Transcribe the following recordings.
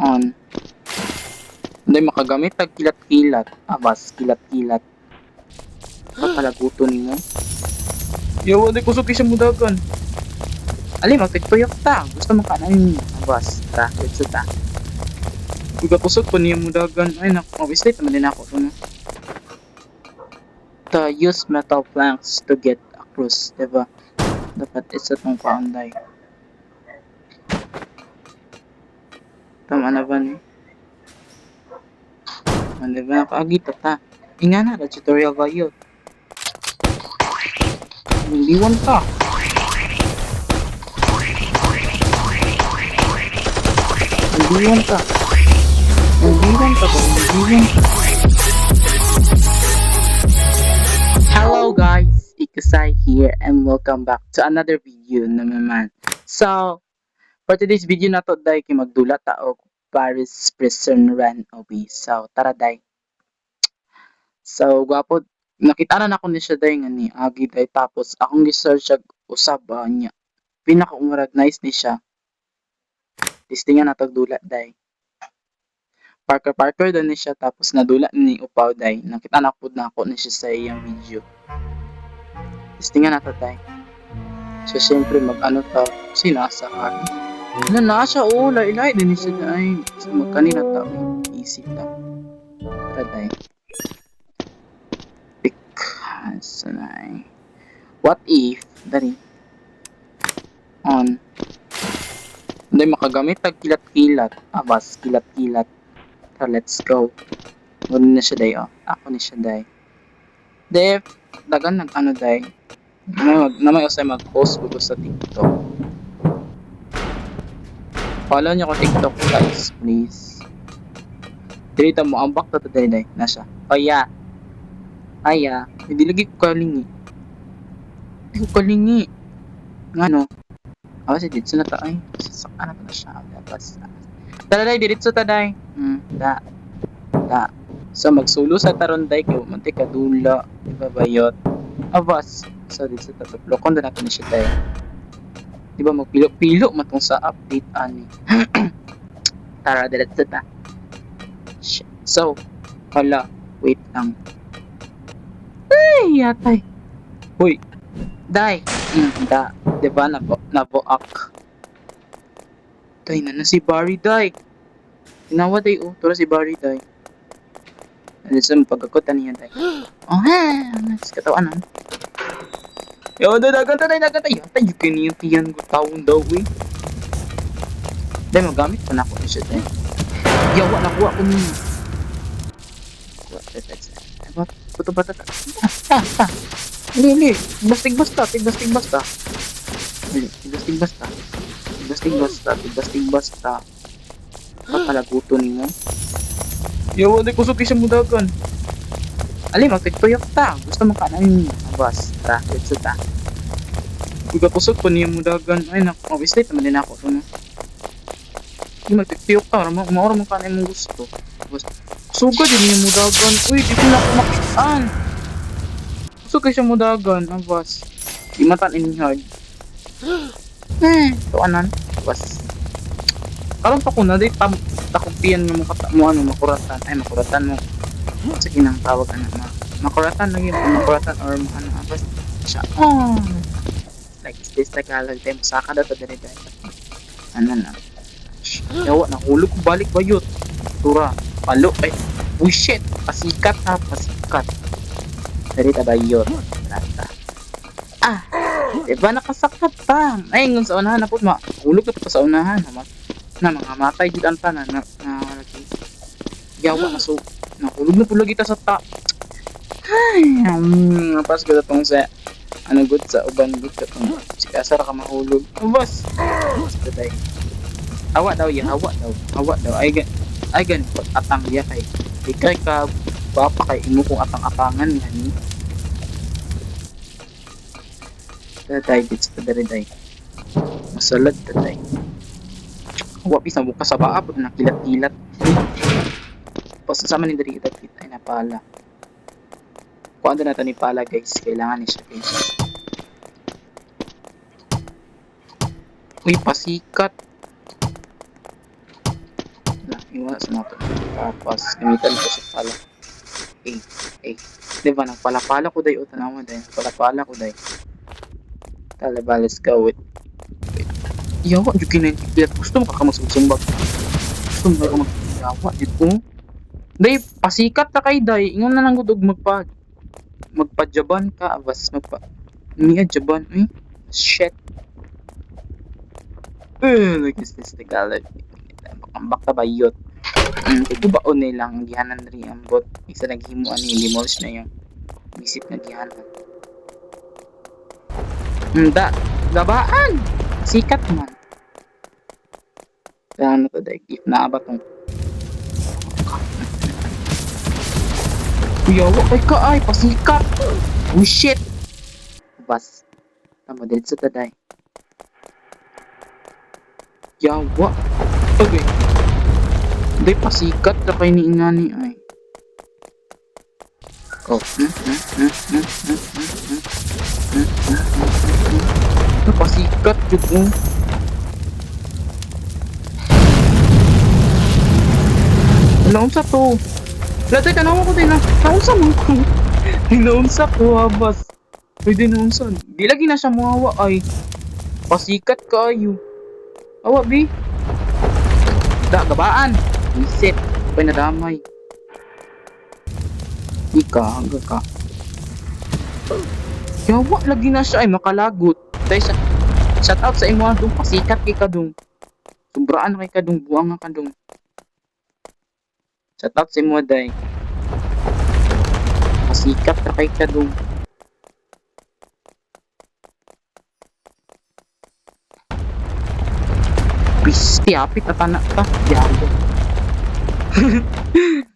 on. Hindi makagamit tag kilat-kilat. Abas, kilat-kilat. Kapalaguto nimo. Yawa, di kusog isang mudagan. Ali, magtituyok ta. Gusto mo kanan. Abas, ta. Let's ta. Kung kusog po niya mudagan. Ay, obviously, naman din ako. No? To use metal planks to get across, diba? Dapat isa tong paanday. Tama na ba ni? Ano ba nakaagita ta? Inga na, tutorial ba yun? Niliwan ka. Niliwan ka. Niliwan ka ba? Niliwan ka. Hello guys, Ikusai here and welcome back to another video naman. So, for today's video na to, dahil magdula ta og Paris Prison Run OB. So, tara day. So, gwapo, nakita na ako ni siya day nga ni Agi day, tapos akong gi-search ag usab niya. Pinaka-umurag nice ni siya. Listingan na to dula day. Parker doon ni siya, tapos nadula ni upaw day. Nakita na ako ni siya sa iyang video. Listingan na to day. So, syempre mag-ano to, sinasakan. Ano na siya, lailay din ni siya day. So, magkanina to, easy to. Tara day. Pick. Sanay. What if, dari, on. Hindi makagamit tag kilat-kilat. Abas, kilat-kilat. So, let's go. Ganoon na siya day, oh. Ako ni siya day. Def, dagan nag-ano day. Namay usay mag-post ko sa TikTok. Follow niyo ko TikTok guys, please. Dito mo, ang back to today day. Nasya. Kaya. Aya. Hindi lagi ko kalingi. Hindi ko kalingi. Ngano? Awas, dito na ta ay. Sasakan na siya. Labas na. Tara diretso ta day. Da. So magsulo sa taron day kay manti kadula, ibabayot. Abas. So dito ta tuplokon na natin siya day. Di ba magpilo-pilo matong sa update ani. Tara diretso ta. So, hala, wait lang. Ay, yatay. Hoy. Day. Da. Di ba naboak. Day na si Barry day. Tinawa day tura si Barry day. Ano sa pagkakutan niya day. Oh ha, nas katawan. Yo dagan tay. Tay yung tiyan ko taon daw eh. Day magamit pa na ako siya day. Yawa na kuha ko niya. What? Puto bata. Hindi. Bastig basta. Kapalaguto nimo. Yawa, di kusog isang mudagan. Ali, magtituyok ta. Gusto mo kanan. Abas, ta. Let's ta. Kung kusog po niya mudagan. Ay, obviously, naman din ako. No? Hindi, magtituyok ta. Maura mo kanan mong gusto. Abas, kusog din niya mudagan. Uy, di ko na ako makitaan. Kusog isang mudagan. Abas, di matan inihag. Tuanan. Abas. Karon pa ko na day takupian mo makuratan mo. Sige nang tawag makuratan lagi makuratan or ano abas siya. Oh. Like this Tagalog time saka daw diri day. Ano na. Yawa nahulog ko balik bayot. Tura, palo ay. Oh shit, pasikat. Diri ta bayot. Rata. Diba nakasakat pa. Ay ngun sa unahan na pud hulog ka pa sa unahan na mga matay jud ang tanan na yawa na so nahulog na pula kita sa ay pas ko tong sa ano good sa uban good ka tong si asar ka mahulog boss today hawa daw ay gan atang ya kay ikay ka bapa kay imo kung atang-atangan yan ni taday bits pa day masalad taday wapis na bukas sa baa po na kilat-kilat. Pasasama ni dari kita ay napala. Kuan din natin ni pala guys, kailangan ni siya guys. Uy, pasikat. Iwan sa nato. Tapos, gamitan ko sa pala. Eh. Di ba, nagpala-pala ko day. O, tanawa day. Nagpala-pala ko day. Tala ba, let's go with. Yawa, yung kinaintindihan. Gusto mo kakamagsumsumbag. Gusto mo ka magyawa. Dito. Day, pasikat na kay day. Ingon na lang gudog magpa-jaban ka. Abas, niya, jaban. Shit. Nagis this Tagalog. Bakambak ka ba yun? Igubaon nilang gihanan rin ang bot. Isa naghimuan ni demolish na yung isip na gihanan. Gabaan! Sikat man. Kaya ano to, dahil if na ba tong yawa kay ka ay, pasikat! Oh shit! Bas. Tama, dahil sa taday. Yawa. Okay. Hindi, pasikat na kayo ni ingani ay. Oh. Napasikat yun mo. Naunsa to. Latay, tanawa ko din na. Naunsa man ko. Naunsa ko, habas. Pwede naunsa. Di lagi na siya muhawa ay. Pasikat kayo. Awa, bi. Gabaan. Isit. Pwede na damay. Ika, hanggang ka. Yawa, lagi na siya ay makalagot. Dahil sa shout out sa imo dong, pasikat kay kadong. Sobraan kay kadong, buang nga kadong. Shout out sa imo day. Pasikat na kay kadong. Pisti, apit na tanak ka. Yago.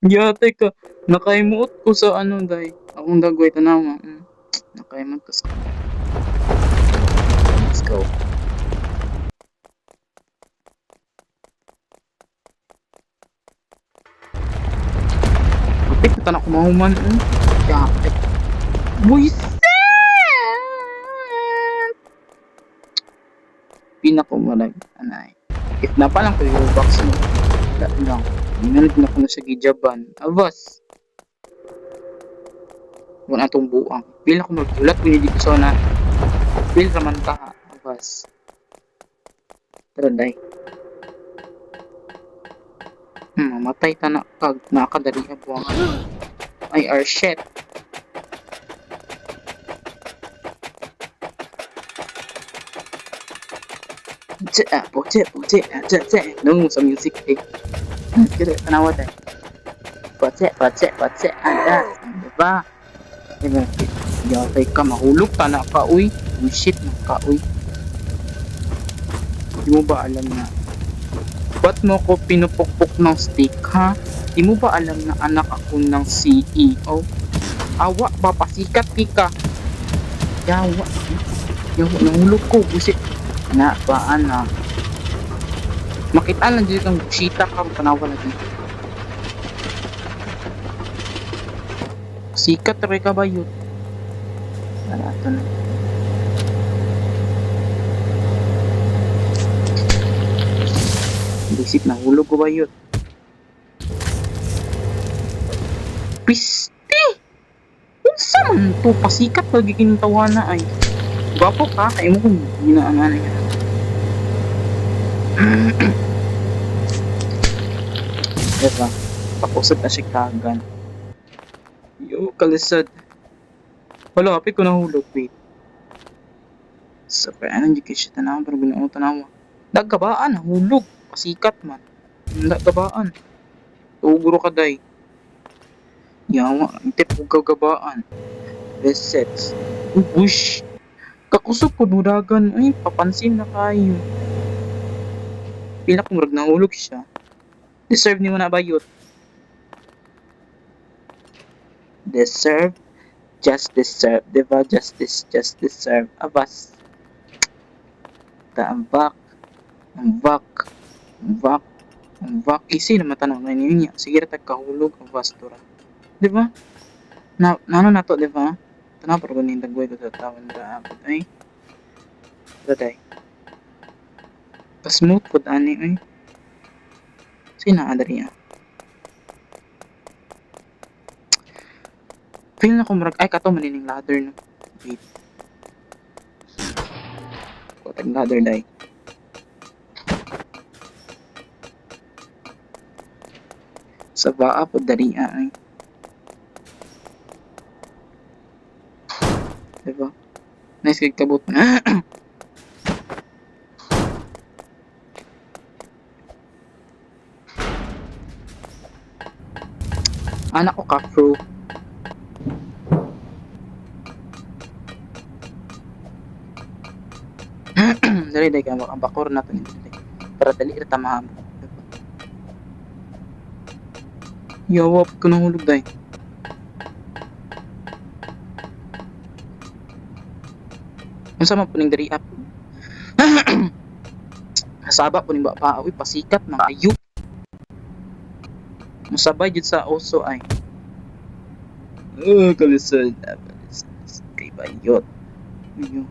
Yate ka. Nakaimuot ko sa ano day. Akong dagway tanawa. Nakaimot ko sa kanya. Let's go. Apit na tanak kumahuman. Yate. Buisit! Pinakamarag. Anay. If na pa lang ko yung box mo. Wala lang. Minunod na ko na sa gijaban. Abas. Wala itong buang. Pila ko magkulat. Pinili ko sa na. Pila raman ka ha. Abas. Tara day. Mamatay ta na kag. Nakadali ang buwangan. Ay, our shit. Poche. Nung sa music eh. Kira, tanawa day. Poche. Adas. Diba? Yatay ka, mahulog ta na ka, uy. Shit na ka, uy. Di mo ba alam na? Ba't mo ko pinupukpok ng stick, ha? Di mo ba alam na anak ako ng CEO? Awa, papasikat ka. Yawa, nahulog ko, busit. Na, baan na. Makita lang dito ang busita ka, tanawa lagi. Sikat rin ka ba yun? Wala ito na. Bisip na hulog ko ba yun? Pisti! Unsa man to? Pasikat lagi kinatawa na ay. Gwapo ka, kaya mo kung ginaanan yan. Diba? Pakusot na siya kagan. Yo, kalisod. Wala, kapit ko nahulog, wait. So, kaya anong di siya tanawa, pero binuo tanawa. Nagkabaan, hulog. Pasikat man. Nagkabaan. Tuguro ka, day. Yawa, intip ko gagabaan. Best sets. Bush. Kakusog ko, nudagan. Ay, papansin na kayo. Pila kong rag nahulog siya. Deserve ni mo na bayot. Deserve. Just deserve, diba? Just deserve. Abas. Tambak. Ambak. Easy naman tanong na niya. Sige, tagkahulog. Abas, tura. Diba? Ano na to, diba? Tanaw, pero ganin dagway ko sa tawan na abot. Ay. Daday. Pa-smooth po, ani, ay. Sina adari ah. Feel na ko murag ay kato manining ladder no. Wait. Kotag ladder dai. Sa baa po dari ay. Diba? Nice kay kabot. Anak ko ka-crew. Dali dai ka ang bakor na to ni dali. Para dali ra tamaham. Yawap ko nahulog dai. Unsa man puning dari up? Kasaba po ning bapa, uy pasikat mga ayup. Musabay jud sa oso ay. Kalisod. Kay bayot. Ayun.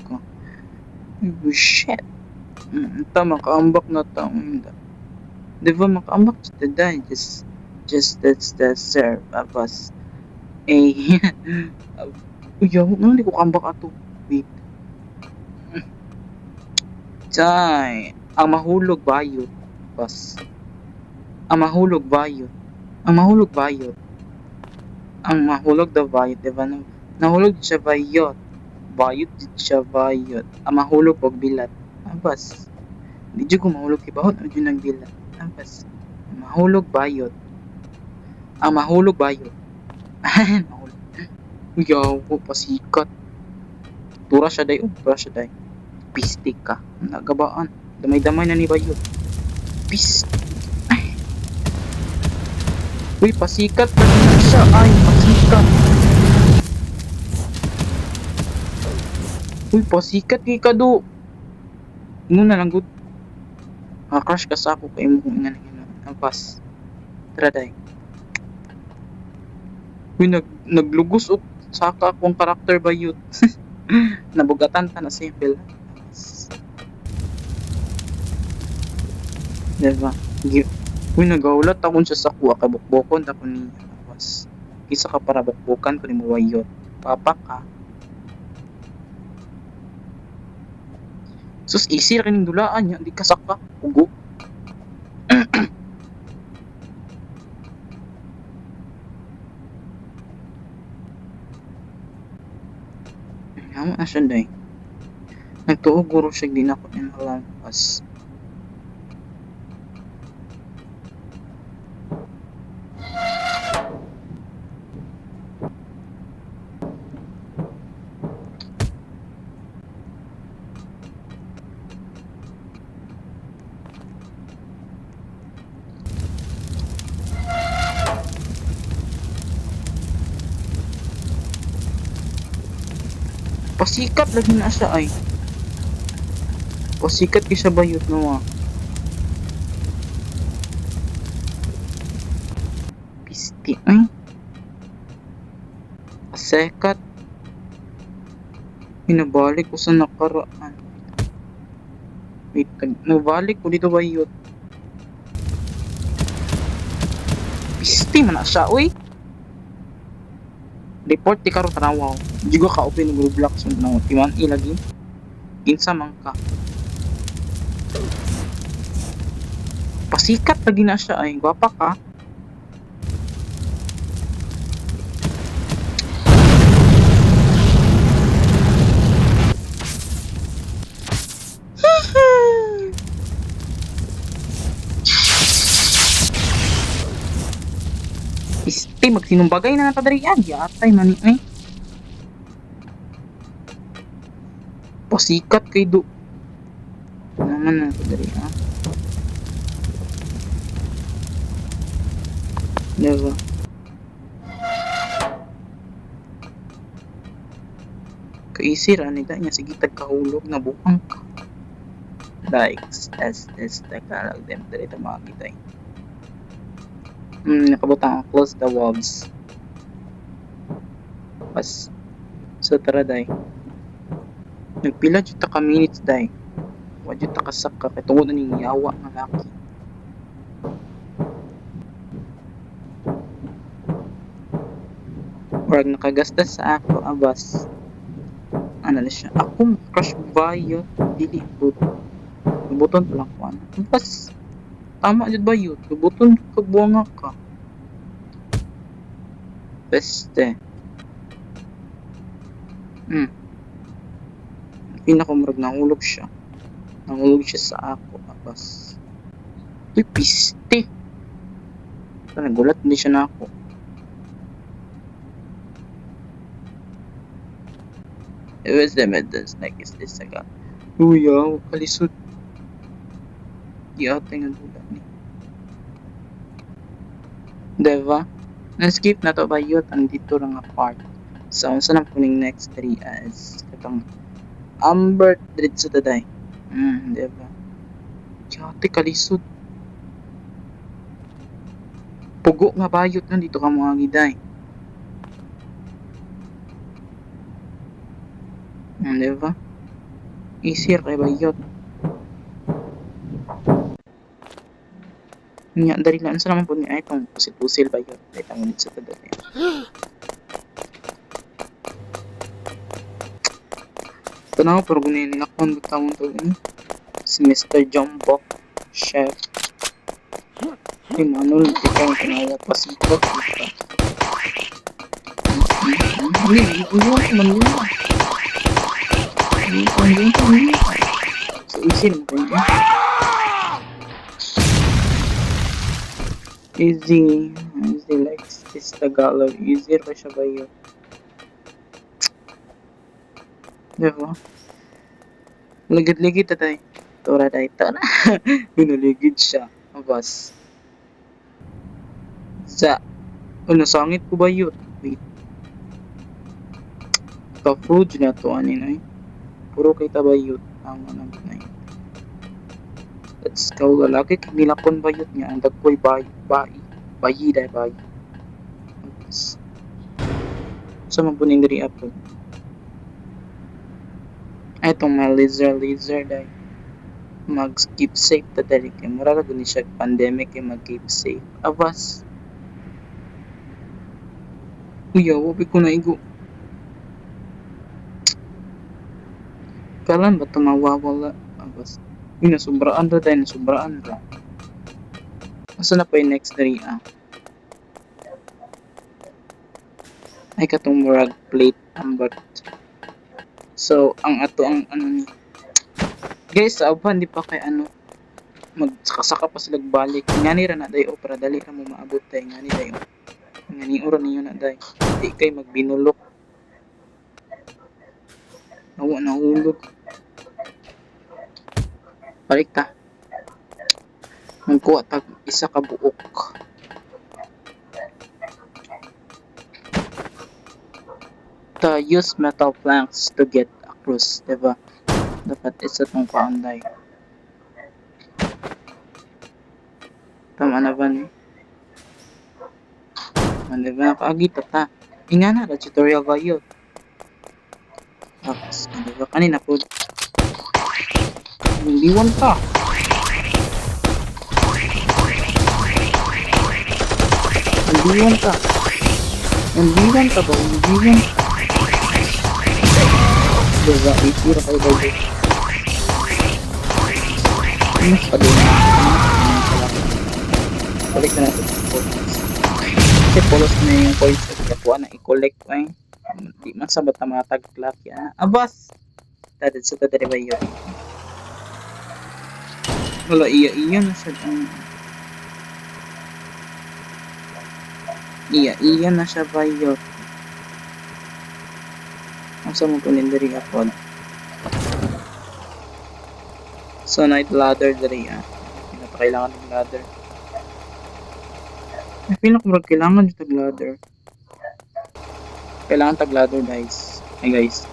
Ka. Oh, shit. Tama makaambak na taong. Di ba makaambak sa dahil just that's the serve of us. Eh. Uy, hindi ko kaambak ato. Wait. Chay, ang mahulog bayot. Bas. Ang mahulog bayot. Ang mahulog bayot. Ang mahulog daw bayot, diba? Nahulog siya bayot. Bayot siya bayot. Ang mahulog pag bilat. Bas. Hindi ko mahulog ibahot. Ano yun ang bilat? Bas. Ang mahulog bayot. Ang mahulog bayot. Mahulog. Uyaw ko pasikat. Tura siya day. Tura siya day. Pistik ka. Nagabaan. Damay-damay na ni bayot. Ay. Uy, pasikat na siya. Ay, pasikat. Uy, pasikat kay kado. Ingon na lang good. Crush ka sa ako kay mo kung ina ang pas. Tara day. Uy, naglugos og saka akong karakter bayot. Nabugatan ta na simple. Diba? Uy, nagaulat akong siya sa kuha ka bukbukon ako ni Awas. Isa ka para bukbukan ko ni Muwayot. Papa ka. Sus, easy rin yung dulaan niya. Hindi ka saka. Ugo. Hama na siya day. Nagtuog guro siya din ako yung malampas. Pasikat lagi na siya ay. Pasikat kay siya bayot no ah. Pisti ay. Pasikat. Pinabalik ko sa nakaraan. Wait, nabalik ko dito bayot. Pisti man na siya, uy. Report di karo tanawaw. Juga ka open ng Roblox no. Timan ilagi. Kinsa man ka. Pasikat lagi na siya ay. Gwapa ka. Isti magsinumbagay na natadarian. Yatay mani ay. Pasikat kay do. Naman na natadarian. Diba? Kaisir anita niya sige tagkahulog na buang ka. Likes as tagkalag dem dito mga kita eh. Nakabutang close the walls. Pas. So tara day. Nagpila jud ta ka minutes day. Wa jud ta kasak ka kay tungod na ning yawa nga laki. Murag nakagastas sa ako, abas. Ano na siya? Ako, crush ba yun? Dili po. Buton pa lang ko, ano. Abas, tama dyan ba yun? Buton ka, buwanga ka. Beste. Pinakamurag, nahulog siya. Nahulog siya sa ako, abas. Uy, piste. Nagulat, hindi siya na ako. It was the medals, like, is this a god? Uyaw, kalisod. Di ate nga dula ni. Diba? Na-skip na to ba yun? Andito lang nga part. So, unsa nang kuning next 3 as katong Amber Dread sa taday. Diba? Di ate kalisod. Pugo nga bayot na dito ka mga giday. Diba? Easier kay bayot. Nya dari lang sa naman po ni ay itong pusil-pusil bayot. Dahil tangon sa taday. Tanaw pero gunin nila kung taon to si Mr. Jumbo Chef. Ay manol, ikaw ang tinawag pa si Pop. Hindi, iwan ko man yun. So easy naman ko yun. Easy like this Tagalog. Easier pa siya ba yun? Diba? Ligid-ligid tatay. Tora tayo. Tora. Binaligid siya. Abas. Sa. Ano, sangit ko ba yun? Wait. Ka-food na to. Anin ay. Puro kay tabayot. Tama na na yun. Let's go. Lalaki. Nilakon bayot niya. Ang dagkoy bayi. Bayi dahil bayi. Abas. Sa mabuning dari apod. Itong mga laser dahil mag-keep safe ta dali kay mura ra guni siya pandemic kay mag-keep safe. Abas. Uyaw, wabi ko na igo. Kalan ba ito mawawala? Abas. Yung nasubraan ra dahil nasubraan ra. Asa na pa yung next dari ay katong murag plate ambat. So, ang ato ang ano ni guys, sa uban di pa kay ano magsaka pa sila balik. Ngani ra na day opera dali ra mo maabot tay ngani day. Ngani ora niyo na day. Di kay magbinulok. Nawa na hulog. Balik ta. Magkuha tag isa ka buok. To use metal planks to get across, diba? Dapat isa tong kaunday. Tama na ba ni? Diba? Kaagito ta. Ingana na tutorial ba yun? Tapos, diba? Kanina po. Nandiwan ka. Nandiwan ka. Nandiwan ka ba? Nandiwan ka. Diba? Itira kayo ba yun? Ano pa din? Balik na natin sa polos. Kasi polos na yung coins at kapuan na i-collect pa eh. Di man sa bata mga tag-clock yan. Abas! Dadad sa tadari ba yun? Wala iya na siya. Iya na siya ba yun? Ang sa mo kunin dari ako. So, night ladder dari hindi na pa kailangan ng ladder. I feel like kailangan yung tag-ladder. Kailangan tag-ladder guys. Hey guys.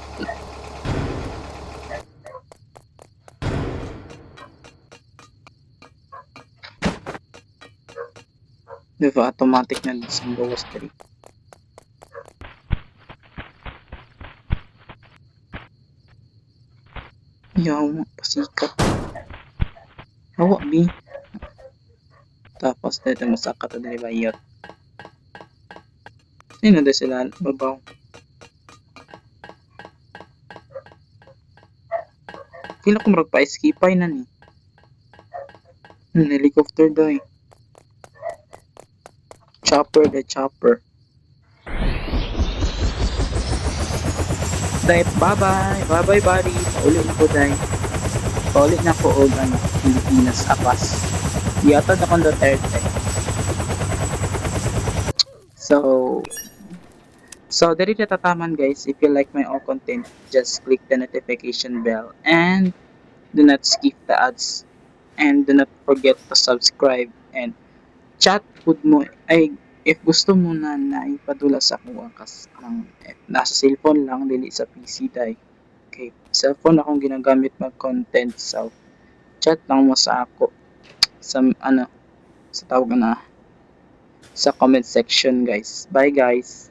Diba? Automatic na sa lowest 3. Yaw, pasikat. Hawa, bi. Tapos, dito masaka to dali bayot. Yun na sila, babaw. Feel ko marag pa-skipay na ni. Helicopter daw eh. Chopper, the chopper. Dahil, bye-bye. Bye-bye, buddy. Paulit na ko, dahil. Paulit na ko, og ano, Pilipinas, apas. Yata na kong Duterte. So, dali na tataman, guys. If you like my all content, just click the notification bell. And do not skip the ads. And do not forget to subscribe. And chat pud mo ay if gusto mo na naipadula sa akong kas ang nasa cellphone lang dili sa PC dai. Okay, cellphone akong ginagamit mag content, so chat lang mo sa ako sa ano sa tawag na sa comment section, guys. Bye, guys.